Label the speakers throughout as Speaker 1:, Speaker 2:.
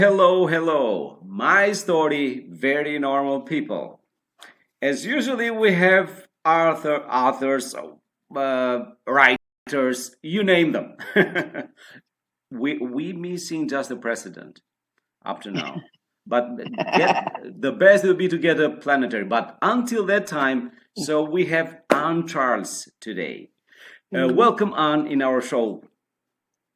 Speaker 1: Hello, hello. My story, very normal people. As usually, we have authors, writers, you name them. we missing just the president up to now. But get the best would be to get a planetary. But until that time, so we have Anne Charles today. Welcome Anne in our show.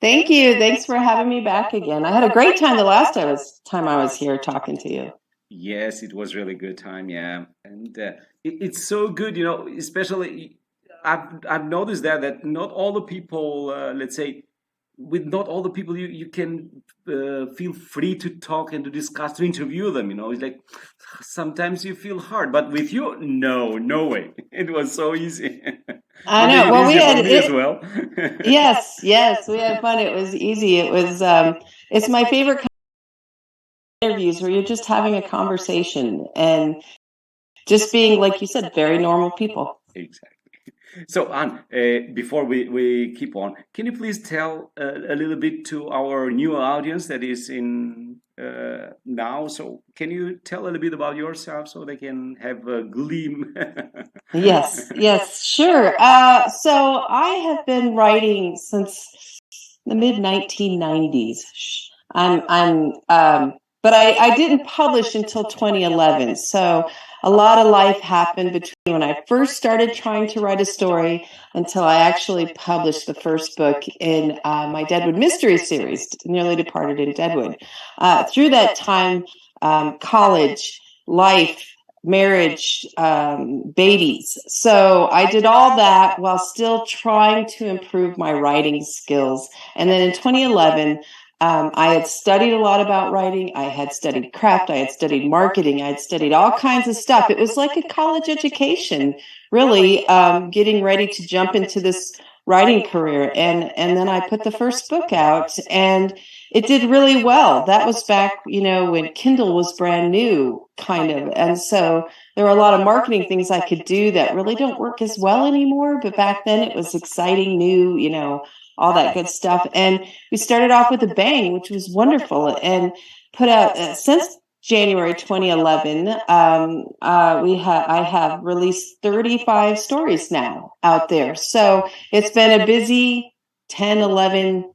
Speaker 2: Thank you. Thanks for having me back again. I had a great time the last time I was here talking to you.
Speaker 1: Yes, it was really good time, yeah, and it's so good, especially I've noticed that not all the people, let's say, with not all the people you can feel free to talk and to discuss to interview them. It's like sometimes you feel hard, but with you, no way. It was so easy.
Speaker 2: I
Speaker 1: You
Speaker 2: know.
Speaker 1: made it
Speaker 2: Well, we
Speaker 1: easier for
Speaker 2: had
Speaker 1: me as
Speaker 2: it.
Speaker 1: well.
Speaker 2: Yes, we had fun. It was easy. It's my favorite kind of interviews where you're just having a conversation and just being, like you said, very normal people.
Speaker 1: Exactly. So, Anne, before we keep on, can you please tell a little bit to our new audience that is in now? So, can you tell a little bit about yourself so they can have a gleam?
Speaker 2: Yes, sure. So I have been writing since the mid 1990s. But I didn't publish until 2011. So a lot of life happened between when I first started trying to write a story until I actually published the first book in my Deadwood Mystery series, Nearly Departed in Deadwood. Through that time, college, life, marriage, babies. So I did all that while still trying to improve my writing skills. And then in 2011, I had studied a lot about writing. I had studied craft. I had studied marketing. I had studied all kinds of stuff. It was like a college education, really, getting ready to jump into this writing career. And then I put the first book out, and it did really well. That was back, when Kindle was brand new, kind of. And so there were a lot of marketing things I could do that really don't work as well anymore. But back then it was exciting, new, all that good stuff. And we started off with a bang, which was wonderful, and put out since January 2011. I have released 35 stories now out there. So it's been a busy 10, 11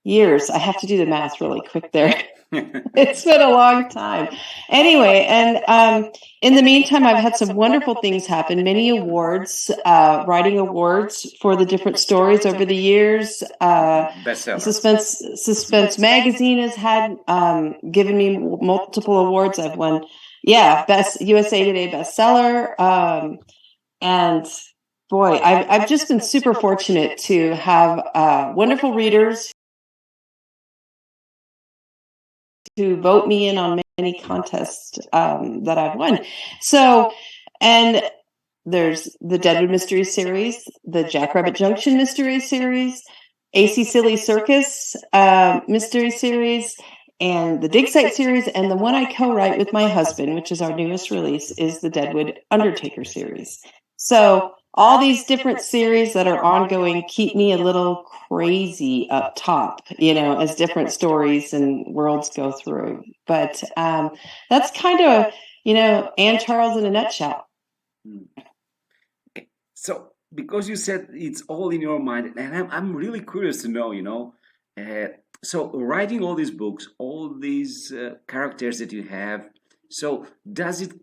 Speaker 2: years. I have to do the math really quick there. It's been a long time. Anyway, and in the meantime, I've had some wonderful things happen. Many awards, writing awards for the different stories over the years.
Speaker 1: Bestseller.
Speaker 2: Suspense Magazine has had given me multiple awards. I've won, best USA Today bestseller, and boy, I've just been super fortunate to have wonderful readers to vote me in on many contests that I've won. So, and there's the Deadwood Mystery Series, the Jackrabbit Junction Mystery Series, AC Silly Circus Mystery Series, and the Dig Site Series, and the one I co-write with my husband, which is our newest release, is the Deadwood Undertaker Series. So all these different series that are ongoing keep me a little crazy up top, as different stories and worlds go through. But that's kind of, Anne Charles in a nutshell.
Speaker 1: Okay. So, because you said it's all in your mind, and I'm really curious to know, so writing all these books, all these characters that you have, so does it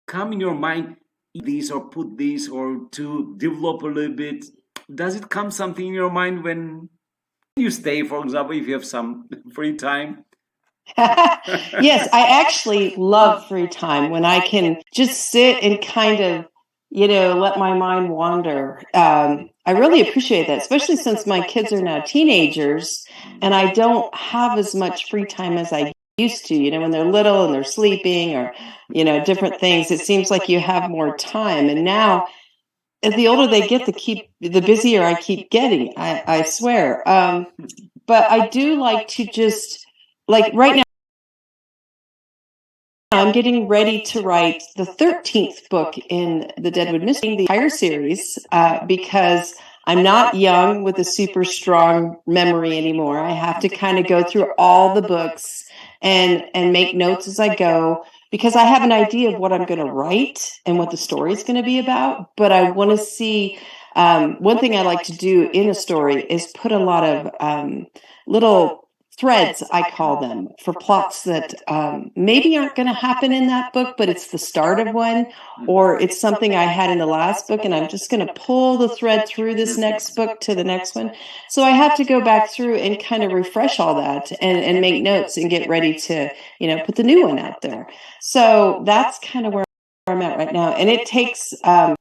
Speaker 1: come in your mind these or put these or to develop a little bit? Does it come something in your mind when you stay, for example, if you have some free time?
Speaker 2: Yes, I actually love free time when I can just sit and kind of, let my mind wander. I really appreciate that, especially since my kids are now teenagers and I don't have as much free time as I used to, when they're little and they're sleeping or, different things. It seems like you have more time. And now, as the older they get, the busier I keep getting, I swear. But I do like to just, like right now, I'm getting ready to write the 13th book in the Deadwood Mystery, the entire series, because I'm not young with a super strong memory anymore. I have to kind of go through all the books and make notes as I go, because I have an idea of what I'm going to write and what the story is going to be about. But I want to see, one thing I like to do in a story is put a lot of little threads, I call them, for plots that maybe aren't going to happen in that book, but it's the start of one, or it's something I had in the last book, and I'm just going to pull the thread through this next book to the next one. So I have to go back through and kind of refresh all that and make notes and get ready to, put the new one out there. So that's kind of where I'm at right now. And it takes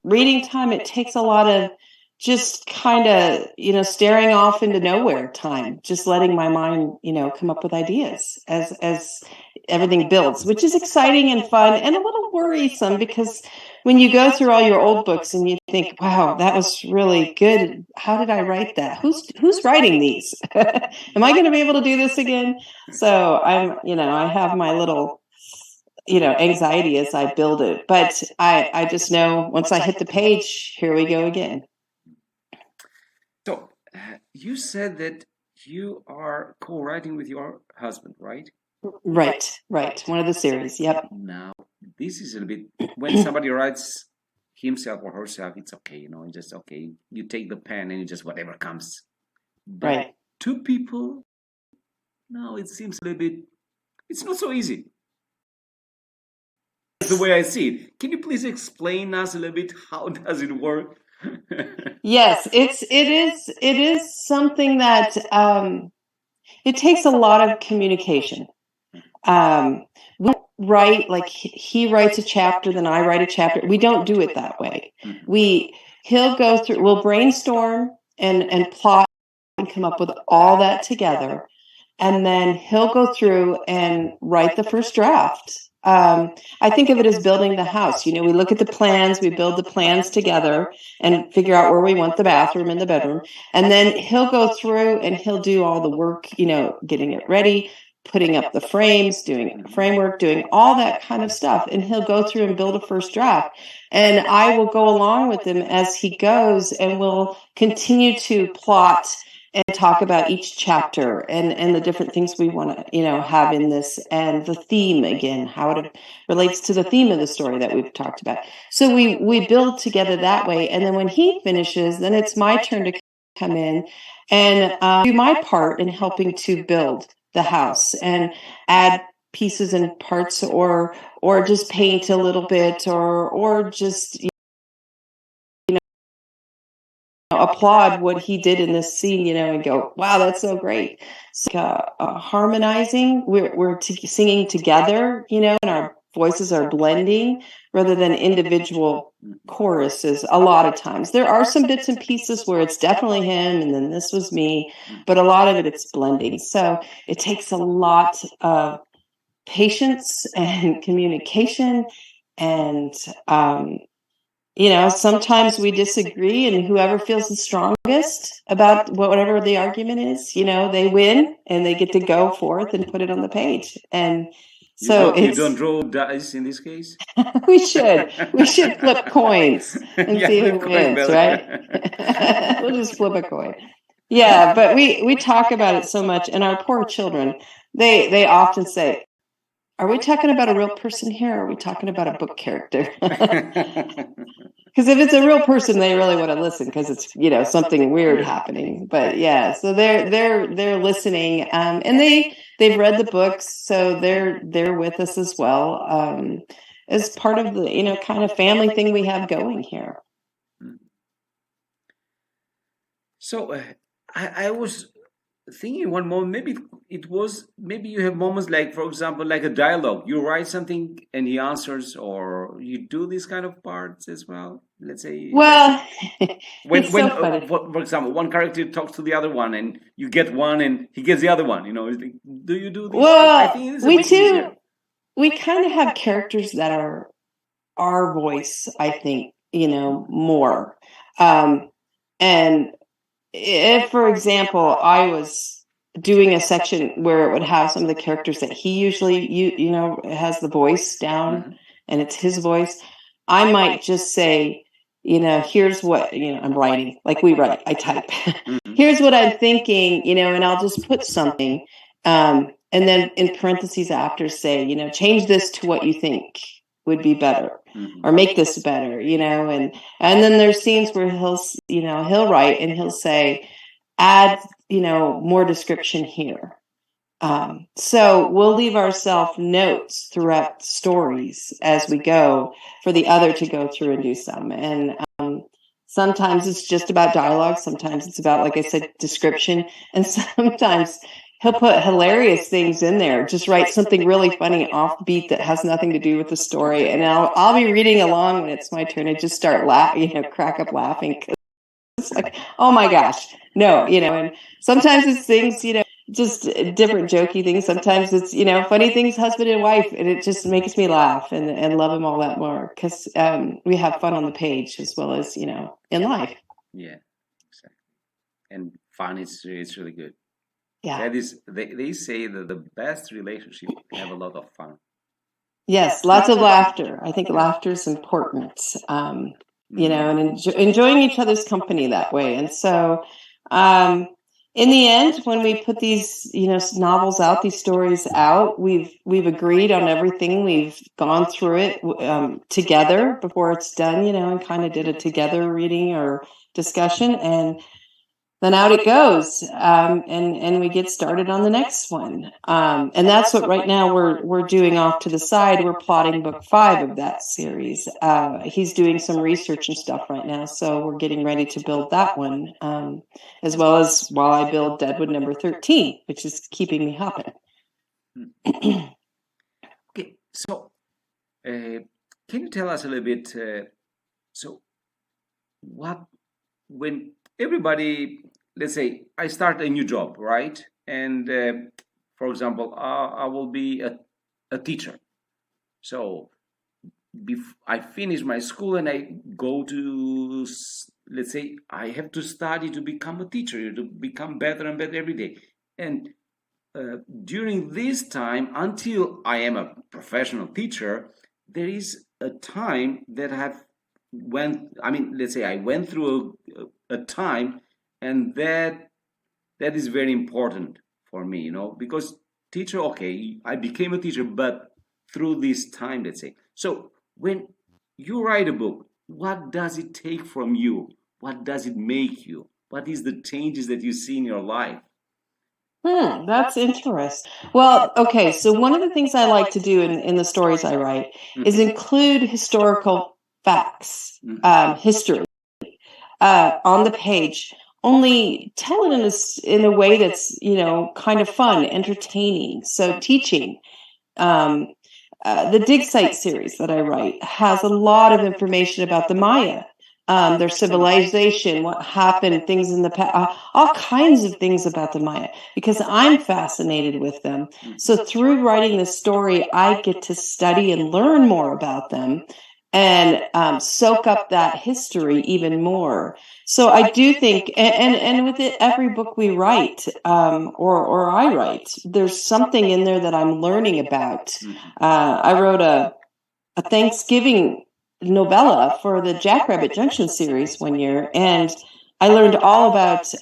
Speaker 2: reading time. It takes a lot of just kind of, staring off into nowhere time, just letting my mind, come up with ideas as everything builds, which is exciting and fun and a little worrisome, because when you go through all your old books and you think, wow, that was really good. How did I write that? Who's writing these? Am I going to be able to do this again? So I have my little, anxiety as I build it, but I just know once I hit the page, here we go again.
Speaker 1: So, you said that you are co-writing with your husband, right?
Speaker 2: Right. One of the series, yep.
Speaker 1: Now, this is a little bit, when somebody writes himself or herself, it's okay, it's just okay. You take the pen and you just whatever comes. But
Speaker 2: right.
Speaker 1: Two people, no, it seems a little bit, it's not so easy. That's the way I see it. Can you please explain us a little bit, how does it work?
Speaker 2: Yes, it is something that it takes a lot of communication. We don't write like he writes a chapter, then I write a chapter. We don't do it that way. He'll go through. We'll brainstorm and plot and come up with all that together, and then he'll go through and write the first draft. I think of it as building the house. We look at the plans, we build the plans together and figure out where we want the bathroom and the bedroom. And then he'll go through and he'll do all the work, getting it ready, putting up the frames, doing the framework, doing all that kind of stuff. And he'll go through and build a first draft. And I will go along with him as he goes, and we'll continue to plot and talk about each chapter and the different things we want to, have in this, and the theme, again, how it relates to the theme of the story that we've talked about. So we build together that way. And then when he finishes, then it's my turn to come in and do my part in helping to build the house and add pieces and parts, or just paint a little bit, or just applaud what he did in this scene, and go, wow, that's so great. So harmonizing, we're singing together, and our voices are blending rather than individual choruses. A lot of times there are some bits and pieces where it's definitely him and then this was me, but a lot of it's blending. So it takes a lot of patience and communication, and sometimes we disagree, and whoever feels the strongest about whatever the argument is, they win and they get to go forth and put it on the page. And so
Speaker 1: you don't roll dice in this case.
Speaker 2: we should flip coins and see who wins, right? We'll just flip a coin. Yeah, but we talk about it so much, and our poor children, they often say, are we talking about a real person here, or are we talking about a book character? Because if it's a real person, they really want to listen, because it's something weird happening. But yeah, so they're listening, and they've read the books, so they're with us as well, as part of the kind of family thing we have going here.
Speaker 1: So I was thinking one moment, maybe you have moments like, for example, like a dialogue. You write something and he answers, or you do these kind of parts as well. Let's say,
Speaker 2: well,
Speaker 1: when for example, one character talks to the other one, and you get one, and he gets the other one. Do you do this?
Speaker 2: Well,
Speaker 1: I think it's a bit easier.
Speaker 2: We kind of have characters that are our voice, I think, more, and if, for example, I was doing a section where it would have some of the characters that he usually, has the voice down, and it's his voice, I might just say, here's what, I'm writing, like we write, I type.
Speaker 1: Mhm.
Speaker 2: Here's what I'm thinking, and I'll just put something. And then in parentheses after say, change this to what you think would be better
Speaker 1: Mhm.
Speaker 2: or make this better, and then there's scenes where he'll write and he'll say, add, more description here. So we'll leave ourselves notes throughout stories as we go for the other to go through and do some. And sometimes it's just about dialogue. Sometimes it's about, like I said, description. And sometimes he'll put hilarious things in there. Just write something really funny offbeat that has nothing to do with the story. And I'll be reading along when it's my turn and just start laughing, crack up laughing. It's like, oh my gosh, no, and sometimes it's things, just different jokey things. Sometimes it's, funny things, husband and wife, and it just makes me laugh and love them all that more because we have fun on the page as well as, in life.
Speaker 1: Yeah, exactly. And fun is it's really good.
Speaker 2: Yeah.
Speaker 1: That is, they say that the best relationship have a lot of fun.
Speaker 2: Yes, lots of laughter. I think laughter is important, and enjoying each other's company that way. And so, in the end, when we put these, novels out, these stories out, we've agreed on everything. We've gone through it together before it's done, and kind of did a together reading or discussion, and then out it goes, and we get started on the next one. And that's what right now we're doing off to the side. We're plotting book 5 of that series. He's doing some research and stuff right now, so we're getting ready to build that one, as well as while I build Deadwood number 13, which is keeping me hopping.
Speaker 1: Okay, so can you tell us a little bit? So, when everybody, let's say, I start a new job, right? And for example, I will be a teacher. So, I finish my school and I go to, let's say, I have to study to become a teacher, to become better and better every day. And during this time, until I am a professional teacher, there is a time that let's say I went through a time, and that is very important for me, because teacher, okay, I became a teacher, but through this time, let's say. So when you write a book, what does it take from you? What does it make you? What is the changes that you see in your life?
Speaker 2: That's interesting. Well, okay, so one of the things I like to do in the stories I write is include historical facts, history, on the page. Only tell it in a way that's, kind of fun, entertaining. So teaching. The Dig Site series that I write has a lot of information about the Maya, their civilization, what happened, things in the past, all kinds of things about the Maya, because I'm fascinated with them. So through writing this story, I get to study and learn more about them and soak up that history even more. So I do think, and with it, every book we write, or I write, there's something in there that I'm learning about. I wrote a Thanksgiving novella for the Jackrabbit Junction series one year, and I learned all about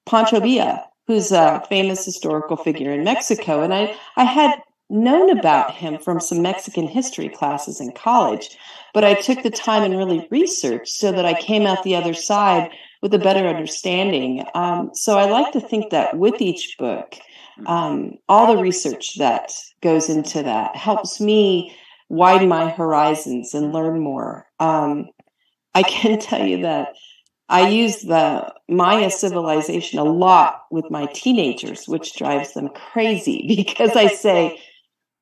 Speaker 2: Pancho Villa, who's a famous historical figure in Mexico, and I had known about him from some Mexican history classes in college, but I took the time and really researched so that I came out the other side with a better understanding. So I like to think that with each book, all the research that goes into that helps me widen my horizons and learn more. I can tell you that I use the Maya civilization a lot with my teenagers, which drives them crazy because I say,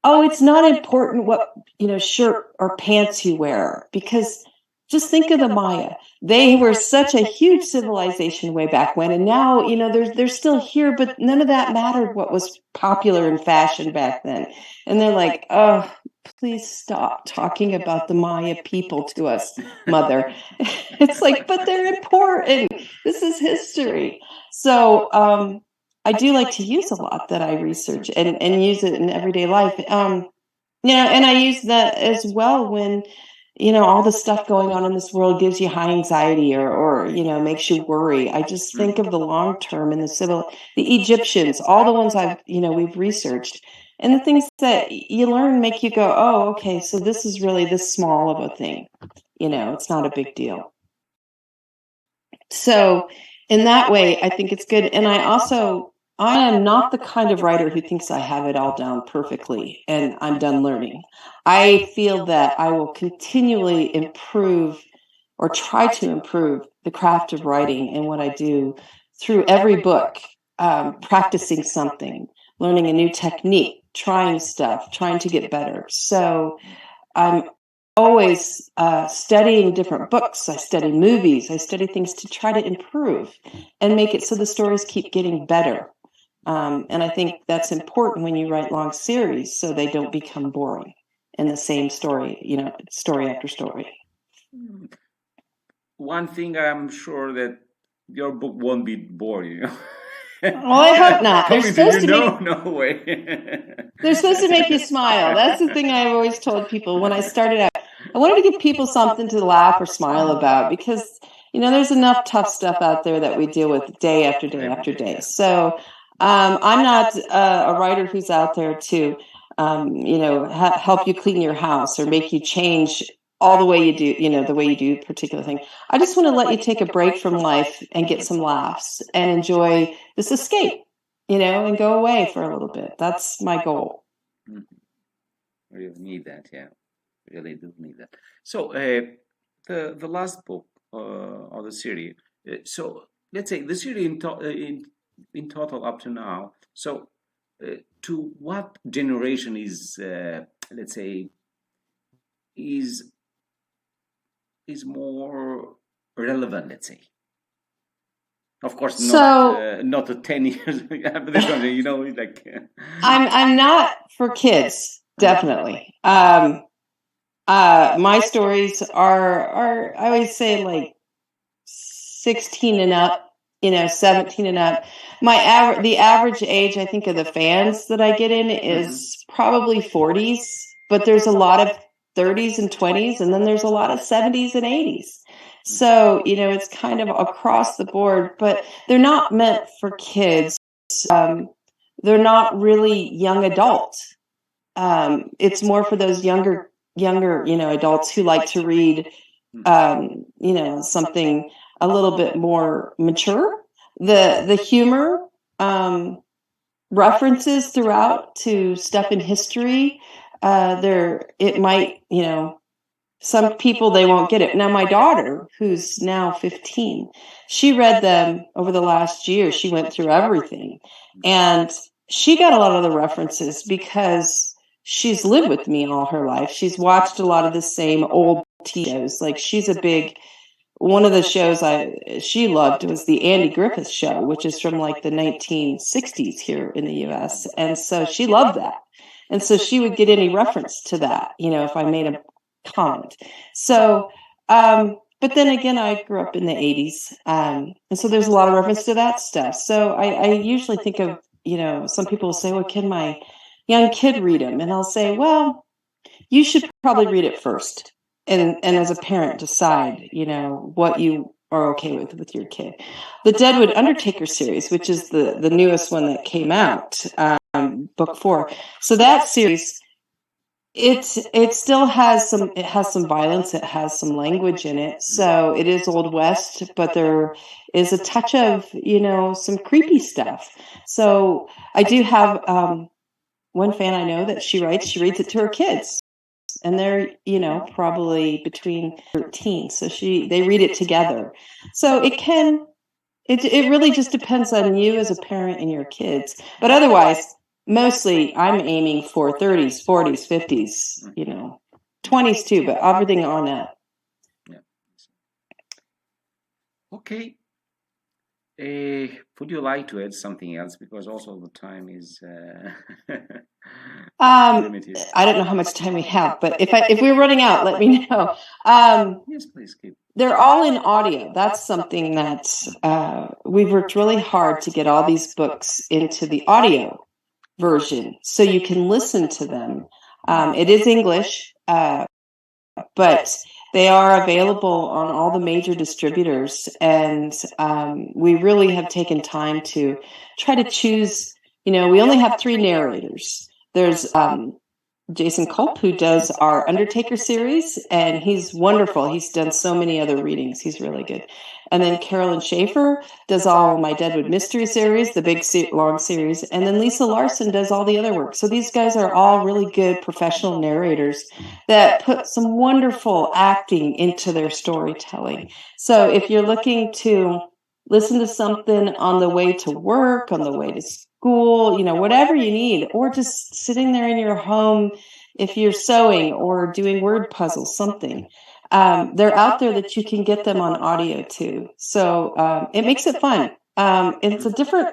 Speaker 2: oh, it's not important what, shirt or pants you wear, because just think of the Maya. They were such a huge civilization way back when, and now, they're still here, but none of that mattered what was popular in fashion back then. And they're like, oh, please stop talking about the Maya people to us, mother. It's like, but they're important. This is history. So, I do like to use a lot that I research and use it in everyday life. And I use that as well when all the stuff going on in this world gives you high anxiety or makes you worry. I just think of the long term and the Egyptians, all the ones we've researched, and the things that you learn make you go, oh, okay, so this is really this small of a thing. It's not a big deal. So in that way, I think it's good. And I am not the kind of writer who thinks I have it all down perfectly and I'm done learning. I feel that I will continually improve or try to improve the craft of writing and what I do through every book, practicing something, learning a new technique, trying stuff, trying to get better. So I'm always studying different books. I study movies. I study things to try to improve and make it so the stories keep getting better. And I think that's important when you write long series so they don't become boring in the same story, story after story.
Speaker 1: One thing I'm sure that your book won't be boring.
Speaker 2: Well, I hope not. They're supposed to make,
Speaker 1: no way.
Speaker 2: They're supposed to make you smile. That's the thing I've always told people when I started out. I wanted to give people something to laugh or smile about because, there's enough tough stuff out there that we deal with day after day after day. So I'm not a writer who's out there to, help you clean your house or make you change all the way you do, the way you do a particular thing. I just want to let you take a break from life and get some laughs and enjoy this escape, and go away for a little bit. That's my goal.
Speaker 1: Mm-hmm. Really need that, yeah. Really do need that. So the last book of the series. So let's say the series in total up to now. So to what generation is let's say is more relevant? Let's say. Of course, not the 10 years. Like
Speaker 2: I'm not for kids, definitely. My stories are I always say like 16 and up, 17 and up. The average age I think of the fans that I get in is probably 40s, but there's a lot of 30s and 20s, and then there's a lot of 70s and 80s. So, it's kind of across the board, but they're not meant for kids. They're not really young adults. It's more for those younger, adults who like to read, something a little bit more mature. The humor, references throughout to stuff in history. It might, some people, they won't get it. Now, my daughter, who's now 15, she read them over the last year. She went through everything. And she got a lot of the references because she's lived with me all her life. She's watched a lot of the same old TV shows. Like one of the shows she loved was the Andy Griffith Show, which is from like the 1960s here in the U.S. And so she loved that. And so she would get any reference to that, if I made a comment. So, but then again, I grew up in the 80s. And so there's a lot of reference to that stuff. So I usually think of, some people will say, well, can my young kid read them? And I'll say, well, you should probably read it first. And as a parent, decide, what you are okay with your kid. The Deadwood Undertaker series, which is the newest one that came out, book 4. So that series, it still has some violence. It has some language in it. So it is Old West, but there is a touch of, some creepy stuff. So I do have one fan I know that she reads it to her kids. And they're, probably between 13. So they read it together. So it really just depends on you as a parent and your kids. But otherwise, mostly I'm aiming for 30s, 40s, 50s, 20s too, but everything on that.
Speaker 1: Yeah. Okay. Would you like to add something else? Because also the time is limited.
Speaker 2: I don't know how much time we have, but if we're running out, let me know.
Speaker 1: Yes, please keep.
Speaker 2: They're all in audio. That's something that we've worked really hard to get all these books into the audio version so you can listen to them. It is English. but they are available on all the major distributors. And we really have taken time to try to choose, we only have 3 narrators. There's Jason Culp, who does our Undertaker series, and he's wonderful. He's done so many other readings. He's really good. And then Carolyn Schaefer does all my Deadwood Mystery series, the big long series. And then Lisa Larson does all the other work. So these guys are all really good professional narrators that put some wonderful acting into their storytelling. So if you're looking to listen to something on the way to work, on the way to school, whatever you need, or just sitting there in your home if you're sewing or doing word puzzles, something. They're out there that you can get them on audio too. So it makes it fun. It's a different,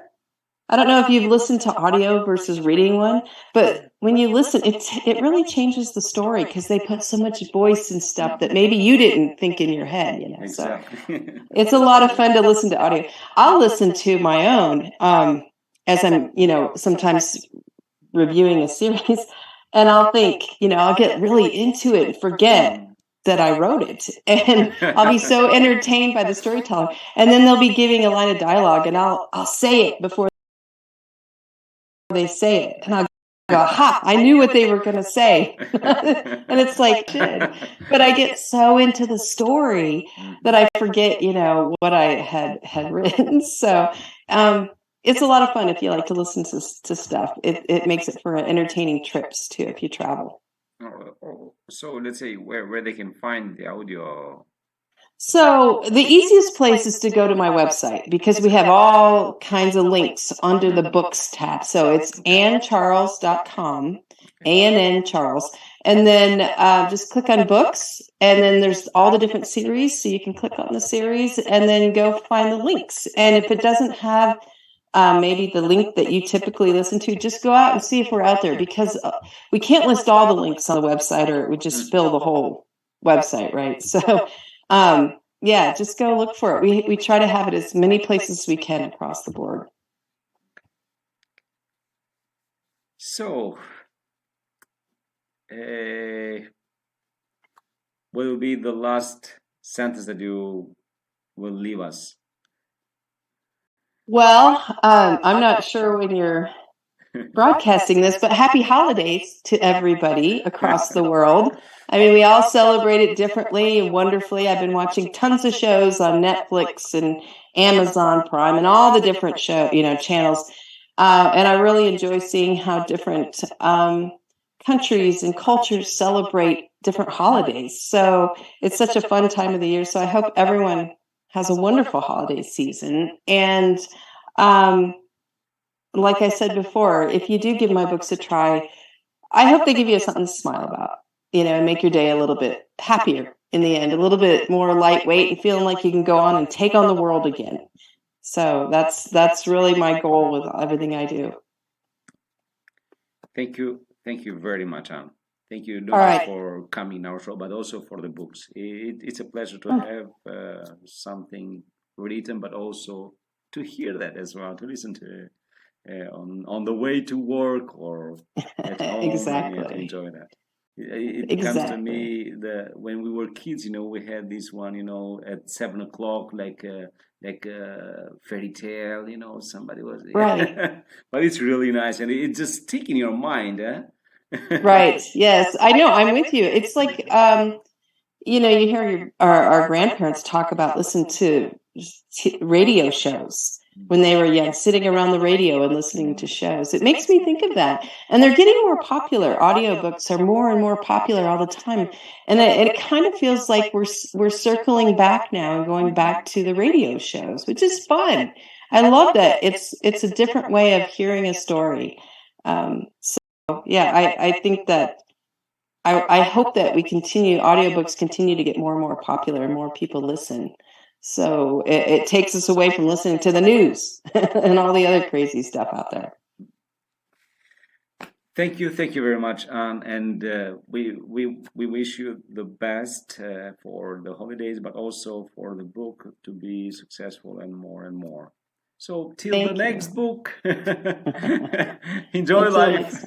Speaker 2: I don't know if you've listened to audio versus reading one, but when you listen, it really changes the story because they put so much voice and stuff that maybe you didn't think in your head,
Speaker 1: Exactly.
Speaker 2: So it's a lot of fun to listen to audio. I'll listen to my own as I'm, sometimes reviewing a series, and I'll think, I'll get really into it and forget that I wrote it, and I'll be so entertained by the storytelling. And then they'll be giving a line of dialogue, and I'll say it before they say it, and I'll go, ha, I knew what they were going to say. And it's like, shit. But I get so into the story that I forget, what I had written. So it's a lot of fun if you like to listen to stuff. It makes it for entertaining trips too if you travel.
Speaker 1: So let's say where they can find the audio.
Speaker 2: So the easiest place is to go to my website because we have all kinds of links under the books tab. So it's anncharles.com, A-N-N Charles. And then just click on books, and then there's all the different series. So you can click on the series and then go find the links. And if it doesn't have maybe the link that you typically listen to, just go out and see if we're out there, because we can't list all the links on the website or it would just fill the whole website, right? So yeah, just go look for it. We try to have it as many places as we can across the board.
Speaker 1: So, what will be the last sentence that you will leave us?
Speaker 2: Well, I'm not sure when you're broadcasting this, but happy holidays to everybody across the world. I mean, we all celebrate it differently and wonderfully. I've been watching tons of shows on Netflix and Amazon Prime and all the different channels. And I really enjoy seeing how different countries and cultures celebrate different holidays. So it's such a fun time of the year. So I hope everyone has a wonderful holiday season. And like I said before, if you do give my books a try, I hope they give you something to smile about, and make your day a little bit happier in the end, a little bit more lightweight and feeling like you can go on and take on the world again. So that's really my goal with everything I do.
Speaker 1: Thank you very much, Anne. Thank you not just for coming our show, but also for the books. It's a pleasure to have something written, but also to hear that as well, to listen to on the way to work or at home.
Speaker 2: Exactly.
Speaker 1: And enjoy that. It comes to me when we were kids, we had this one, at 7 o'clock, like a fairy tale, somebody was
Speaker 2: right.
Speaker 1: But it's really nice, and it just stick in your mind, eh?
Speaker 2: Right. Yes, I know. I'm with you. It's like you hear our grandparents talk about listening to radio shows when they were young, sitting around the radio and listening to shows. It makes me think of that. And they're getting more popular. Audiobooks are more and more popular all the time. And it kind of feels like we're circling back now and going back to the radio shows, which is fun. I love that. It's a different way of hearing a story. So yeah, I think that I hope that audiobooks continue to get more and more popular and more people listen. So it takes us away from listening to the news and all the other crazy stuff out there.
Speaker 1: Thank you very much, Anne, and we wish you the best for the holidays, but also for the book to be successful and more and more. So till the next book, enjoy life.